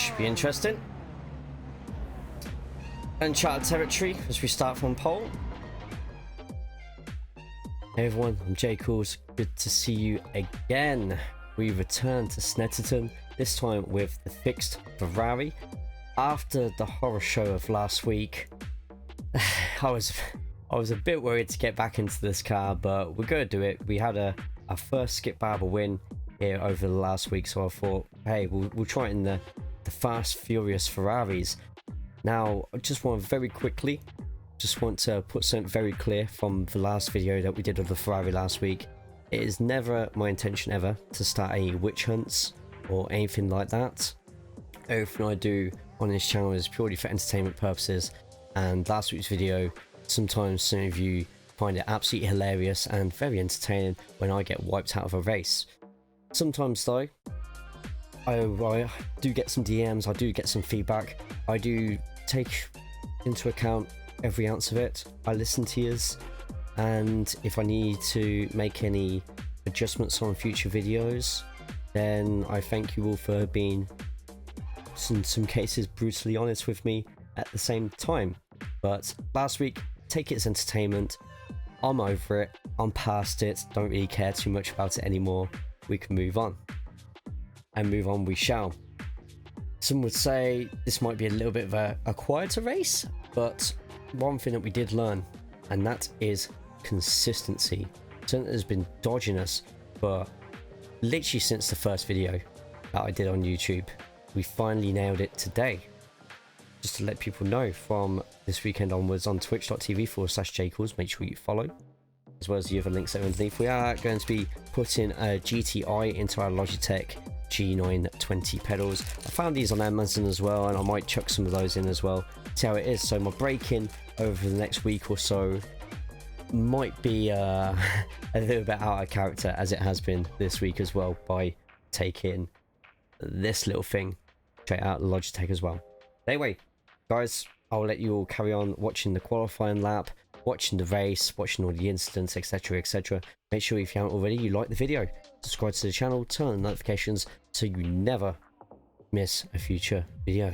Should be interesting. Uncharted territory as we start from pole. Hey everyone, I'm JayCaulls. Good to see you again. We return to Snetterton, this time with the fixed Ferrari. After the horror show of last week, I was a bit worried to get back into this car, but we're going to do it. We had our first Skip Barber win here over the last week, so I thought, hey, we'll try it in the Fast Furious Ferraris. Now, I just want to put something very clear from the last video that we did of the Ferrari last week. It is never my intention ever to start any witch hunts or anything like that. Everything I do on this channel is purely for entertainment purposes, and last week's video, sometimes some of you find it absolutely hilarious and very entertaining when I get wiped out of a race. Sometimes though, I do get some DMs, I do get some feedback, I do take into account every ounce of it. I listen to yours, and if I need to make any adjustments on future videos, then I thank you all for being, in some cases, brutally honest with me at the same time. But last week, take it as entertainment. I'm over it, I'm past it, don't really care too much about it anymore. We can move on. And move on we shall. Some would say this might be a little bit of a quieter race, but one thing that we did learn, and that is consistency. Something has been dodging us for literally since the first video that I did on YouTube. We finally nailed it today. Just to let people know, from this weekend onwards on twitch.tv/JayCaulls, make sure you follow, as well as the other links that are underneath. We are going to be putting a GTI into our Logitech G920 pedals. I found these on Amazon as well, and I might chuck some of those in as well, see how it is. So my braking over the next week or so might be a little bit out of character, as it has been this week as well, by taking this little thing straight out of Logitech as well. Anyway, guys, I'll let you all carry on watching the qualifying lap, watching the race, watching all the incidents, etc, etc. Make sure, if you haven't already, you like the video, subscribe to the channel, turn on the notifications so you never miss a future video.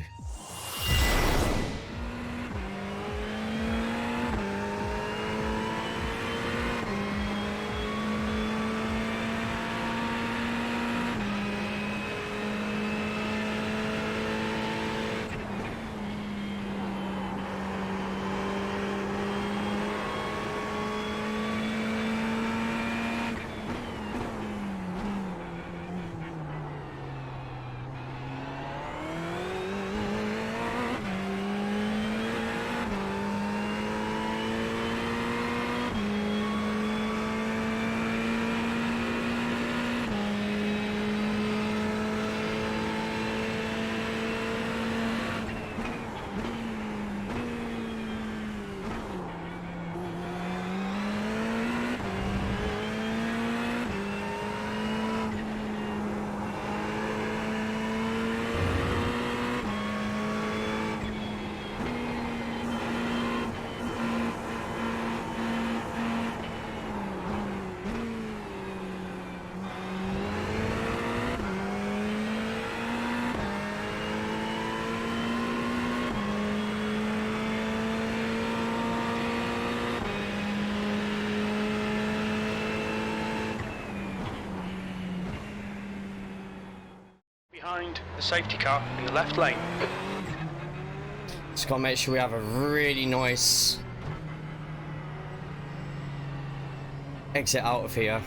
Behind the safety car in the left lane. Just gotta make sure we have a really nice exit out of here.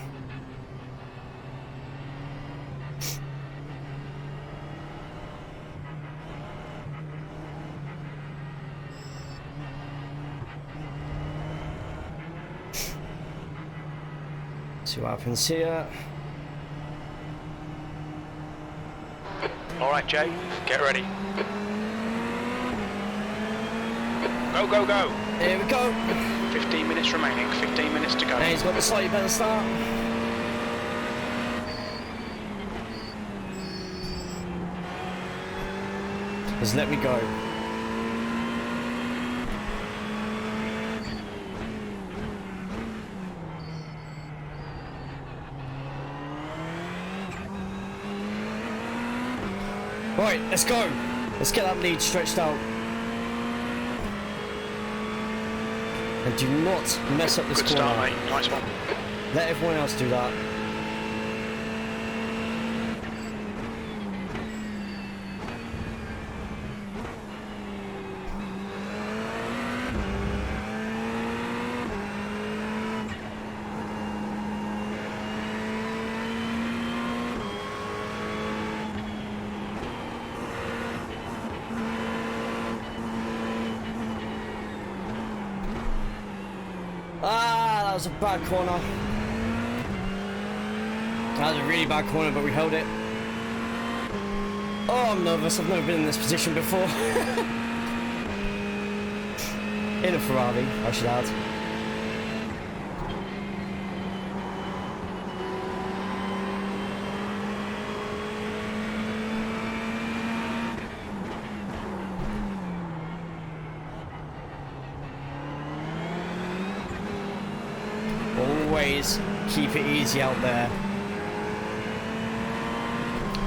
See what happens here. All right, Jay, get ready. Go, go, go. Here we go. 15 minutes remaining, 15 minutes to go. And he's got the slightly better start. Just let me go. Right, let's go. Let's get that lead stretched out. And do not mess up this Good corner. start, mate. Nice one. Let everyone else do that. That was a bad corner. That was a really bad corner, but we held it. Oh, I'm nervous. I've never been in this position before. In a Ferrari, I should add. Always keep it easy out there.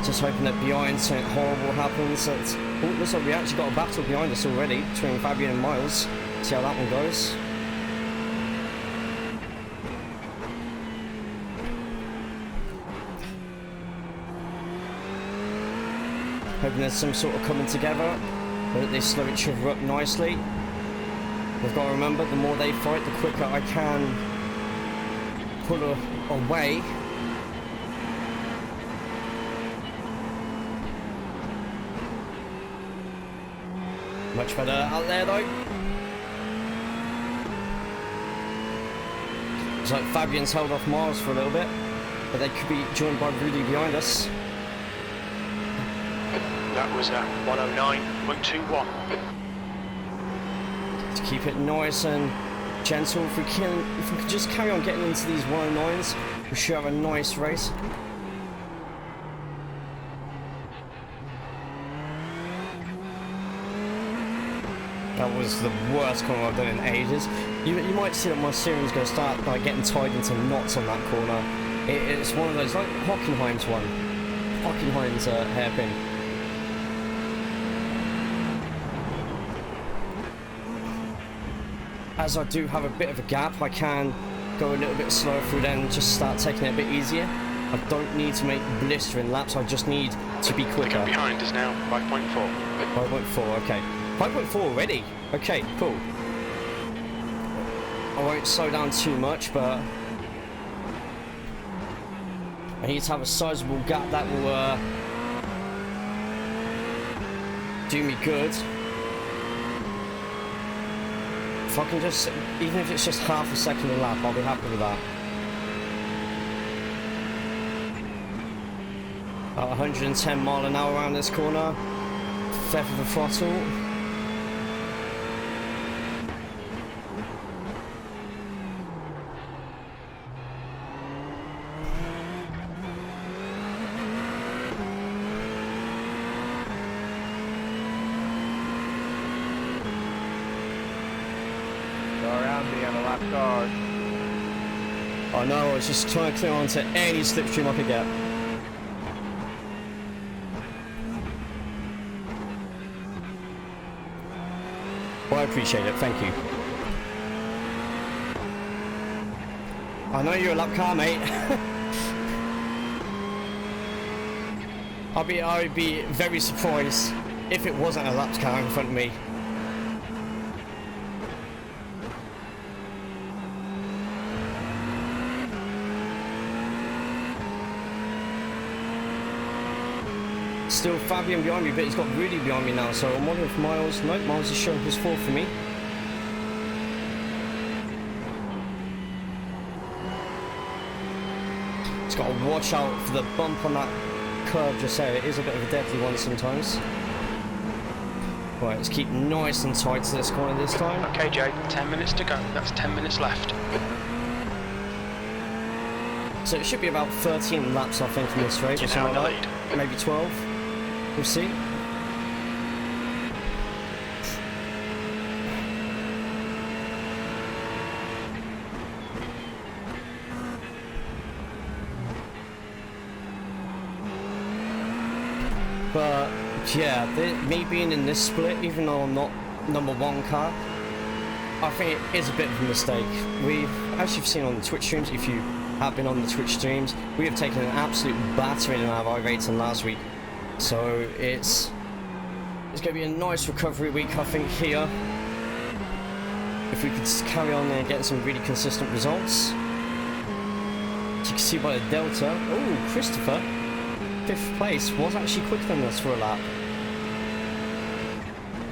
Just hoping that behind something horrible happens. Oh, looks like we actually got a battle behind us already between Fabien and Myles. See how that one goes. Hoping there's some sort of coming together, but they slow each other up nicely. We've got to remember, the more they fight, the quicker I can pull away. Much better out there though. It's like Fabien's held off Myles for a little bit, but they could be joined by Rudy behind us. That was 109.21. To keep it nice and gentle, if we can just carry on getting into these 109s, we should have a nice race. That was the worst corner I've done in ages. You might see that my steering's going to start like getting tied into knots on that corner. It's one of those, like Hockenheim's one. Hockenheim's hairpin. As I do have a bit of a gap, I can go a little bit slower through then and just start taking it a bit easier. I don't need to make blistering laps, I just need to be quicker. The gap behind is now 5.4. 5.4, okay. 5.4 already? Okay, cool. I won't slow down too much, but I need to have a sizable gap that will do me good. If I can just, even if it's just half a second a lap, I'll be happy with that. About 110 mile an hour around this corner. Feather of the throttle. I know, I was just trying to clear onto any slipstream I could get. Well, I appreciate it, thank you. I know you're a lap car, mate. I'd be very surprised if it wasn't a lap car in front of me. Still Fabien behind me, but he's got Rudy behind me now, so I'm wondering if Myles... Nope, Myles is showing his fourth for me. Just got to watch out for the bump on that curve just there. It is a bit of a deadly one sometimes. Right, let's keep nice and tight to this corner this time. Okay, Jay, 10 minutes to go. That's 10 minutes left. So it should be about 13 laps, I think, in this race. You're now in the lead. Maybe 12. We'll see. But Yeah, me being in this split, even though I'm not number one car, I think it is a bit of a mistake. As you've seen on the Twitch streams, if you have been on the Twitch streams, we have taken an absolute battering in our iRacing last week. So it's going to be a nice recovery week, I think, here. If we could carry on and get some really consistent results. As you can see by the delta, oh, Christopher, 5th place, was actually quicker than us for a lap.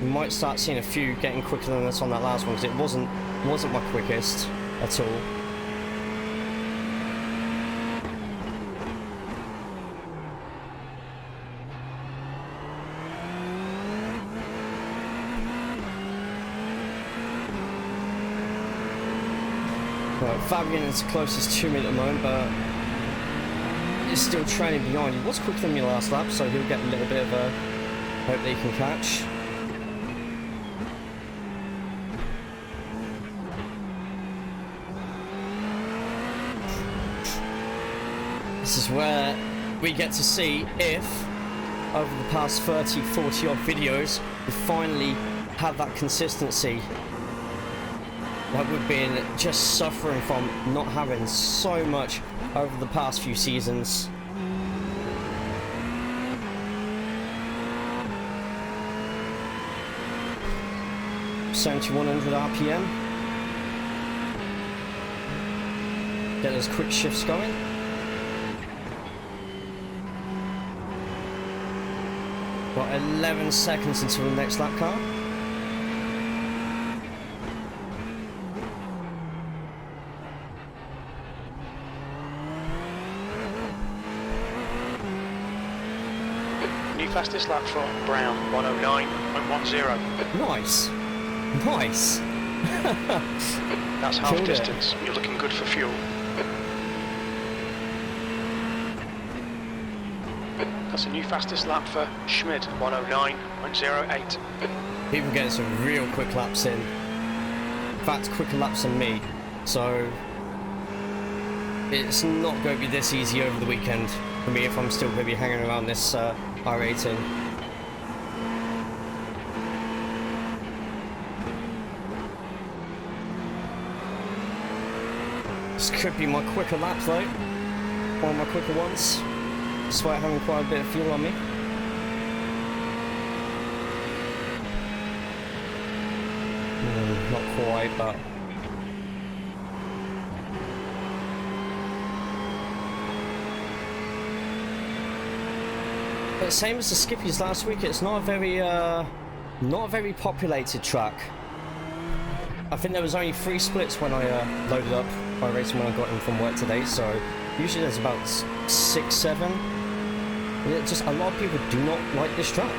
We might start seeing a few getting quicker than us on that last one, because it wasn't my quickest at all. Right, Fabien is the closest to me at the moment, but he's still trailing behind. He was quicker than me last lap, so he'll get a little bit of a hope that he can catch. This is where we get to see if, over the past 30, 40 odd videos, we finally have that consistency that we've been just suffering from not having so much over the past few seasons. $7,100 RPM. Get those quick shifts going. Got 11 seconds until the next lap car. New fastest lap for Brown, 109.10. Nice. Nice. That's half distance. You're looking good for fuel. That's a new fastest lap for Schmid, 109.08. People getting some real quick laps in. In fact, quicker laps than me. So it's not going to be this easy over the weekend for me if I'm still going to be hanging around this iRacing. This could be my quicker lap though. One of my quicker ones. Despite having quite a bit of fuel on me. Not quite, but same as the Skippies last week, it's not a very populated track. I think there was only 3 splits when I loaded up iRacing when I got in from work today, so usually there's about 6, 7. It's just a lot of people do not like this track.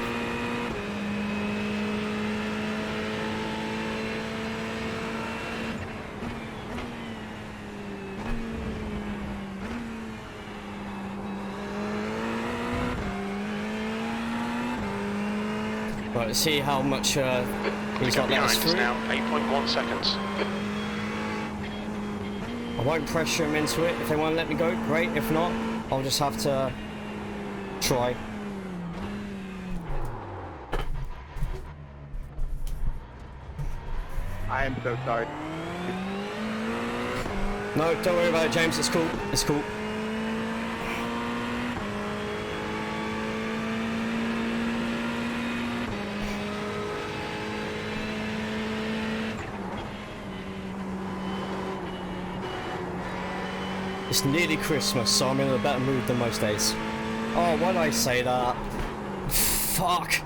Right, let's see how much he's got let us through. Now 8.1 seconds. I won't pressure him into it. If they want to let me go, great. If not, I'll just have to try. I am so sorry. No, don't worry about it, James. It's cool. It's cool. It's nearly Christmas, so I'm in a better mood than most days. Oh, why did I say that? Fuck.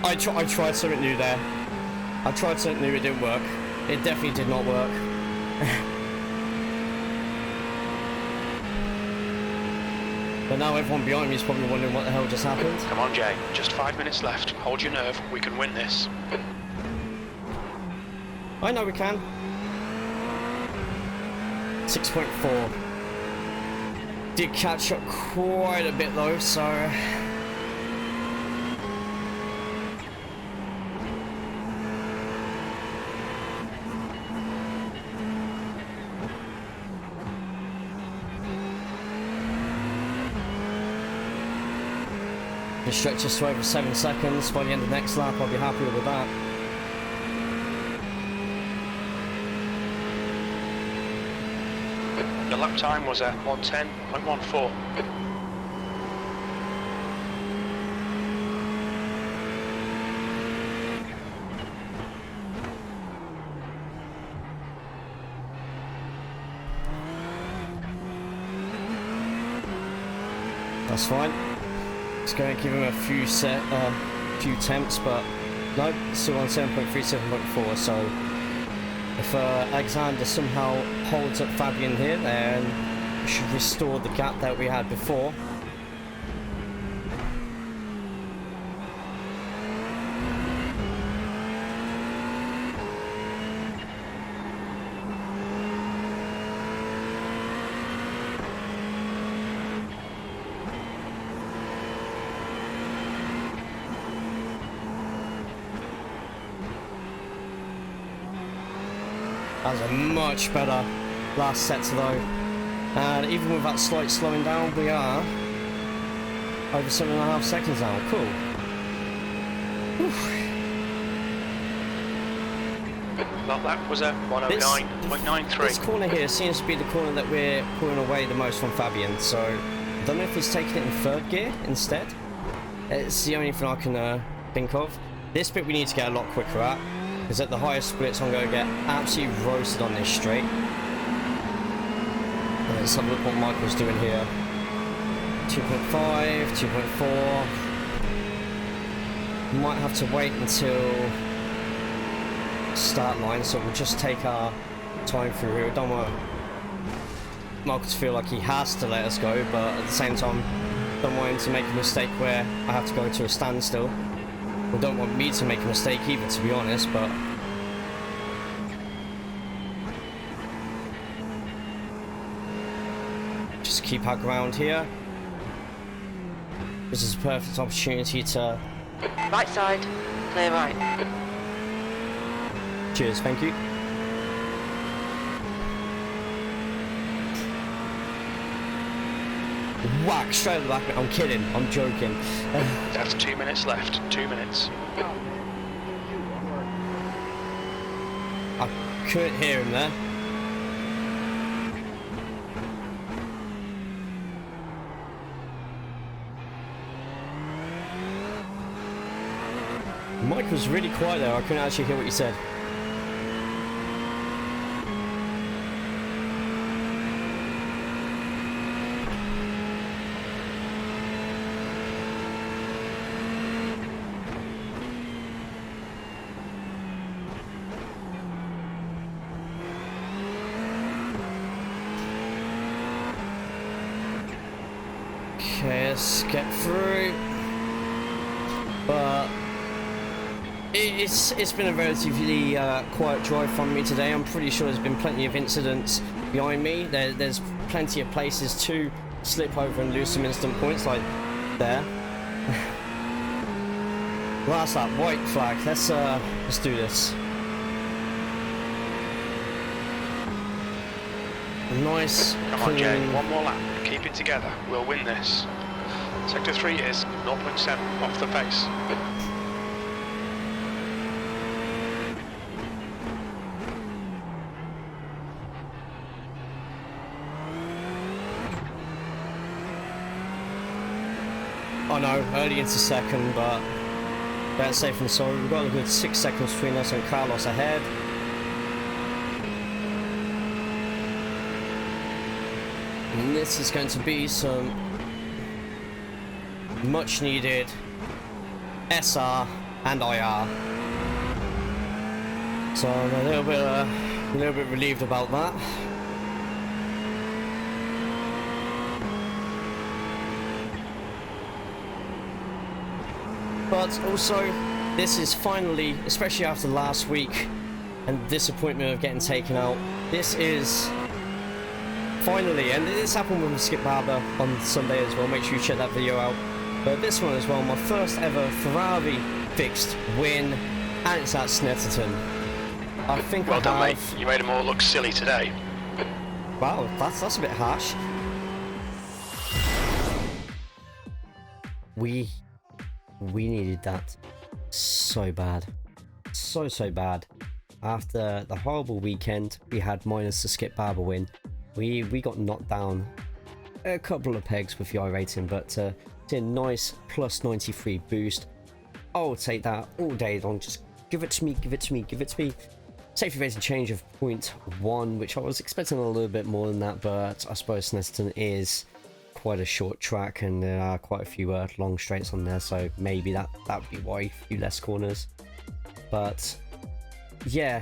I tried something new there. I tried something new, it didn't work. It definitely did not work. But now everyone behind me is probably wondering what the hell just happened. Come on, Jay. Just 5 minutes left. Hold your nerve. We can win this. I know we can. 6.4. Did catch up quite a bit though, so It stretches to over 7 seconds. By the end of the next lap, I'll be happy with that. The lap time was a 1:10.14. That's fine. It's going to give him a few temps, but no, still on 7.3, 7.4. So if Alexander somehow holds up Fabien here, then we should restore the gap that we had before. That was a much better last set though, and even with that slight slowing down, we are over 7.5 seconds now. Cool. Well, that was a 1:09.93. This corner here seems to be the corner that we're pulling away the most from Fabien, so I don't know if he's taking it in third gear instead. It's the only thing I can think of. This bit we need to get a lot quicker at, because at the highest splits I'm going to get absolutely roasted on this straight. Let's have a look what Michael's doing here. 2.5, 2.4. Might have to wait until start line, so we'll just take our time through here. I don't want Michael to feel like he has to let us go, but at the same time don't want him to make a mistake where I have to go to a standstill. I don't want me to make a mistake either, to be honest, but just keep our ground here. This is a perfect opportunity to... Right side, clear right. Cheers, thank you. Whack, straight at the back. I'm kidding, I'm joking. That's 2 minutes left, 2 minutes. I couldn't hear him there. Mike was really quiet there, I couldn't actually hear what he said. Okay, let's get through. But it's been a relatively quiet drive from me today. I'm pretty sure there's been plenty of incidents behind me. There's plenty of places to slip over and lose some instant points, like there. Last lap, white flag. Let's do this. Nice. Come on, Jay, one more lap. Keep it together. We'll win this. Sector 3 is 0.7 off the pace. Oh no, early into second, but better safe than sorry. We've got a good 6 seconds between us and Carlos ahead. And this is going to be some much needed SR and IR. So I'm a little bit relieved about that. But also, this is finally, especially after last week and the disappointment of getting taken out, this is finally, and this happened with Skip Barber on Sunday as well, make sure you check that video out. But this one as well, my first ever Ferrari fixed win, and it's at Snetterton. I think well done, mate. You made them all look silly today. Wow, that's a bit harsh. We We needed that so bad. So bad. After the horrible weekend we had minus the Skip Barber win, we got knocked down a couple of pegs with the iRacing, but it's a nice plus 93 boost. I'll take that all day long. Just give it to me, give it to me, give it to me. Safety rating change of 0.1, which I was expecting a little bit more than that, but I suppose Snetterton is quite a short track and there are quite a few long straights on there, so maybe that would be why, a few less corners. But yeah,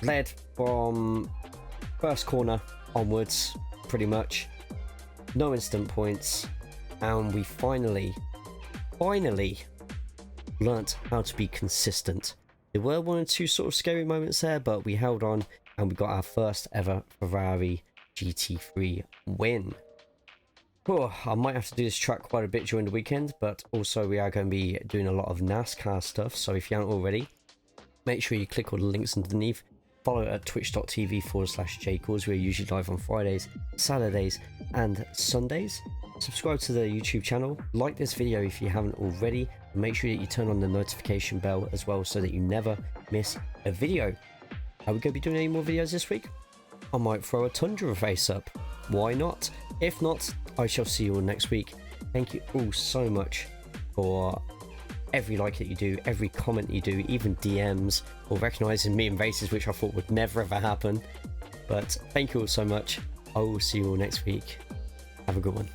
led from first corner onwards pretty much, no instant points, and we finally learnt how to be consistent. There were one or two sort of scary moments there, but we held on and we got our first ever Ferrari GT3 win. Oh, I might have to do this track quite a bit during the weekend, but also we are going to be doing a lot of NASCAR stuff, so if you haven't already, make sure you click all the links underneath. Follow at twitch.tv/JayCaulls. We're usually live on Fridays, Saturdays and Sundays. Subscribe to the YouTube channel, like this video if you haven't already, and make sure that you turn on the notification bell as well so that you never miss a video. Are we going to be doing any more videos this week? I might throw a Tundra face up. Why not? If not, I shall see you all next week. Thank you all so much for every like that you do, every comment you do, even DMs, or recognizing me in races, which I thought would never ever happen. But thank you all so much. I will see you all next week. Have a good one.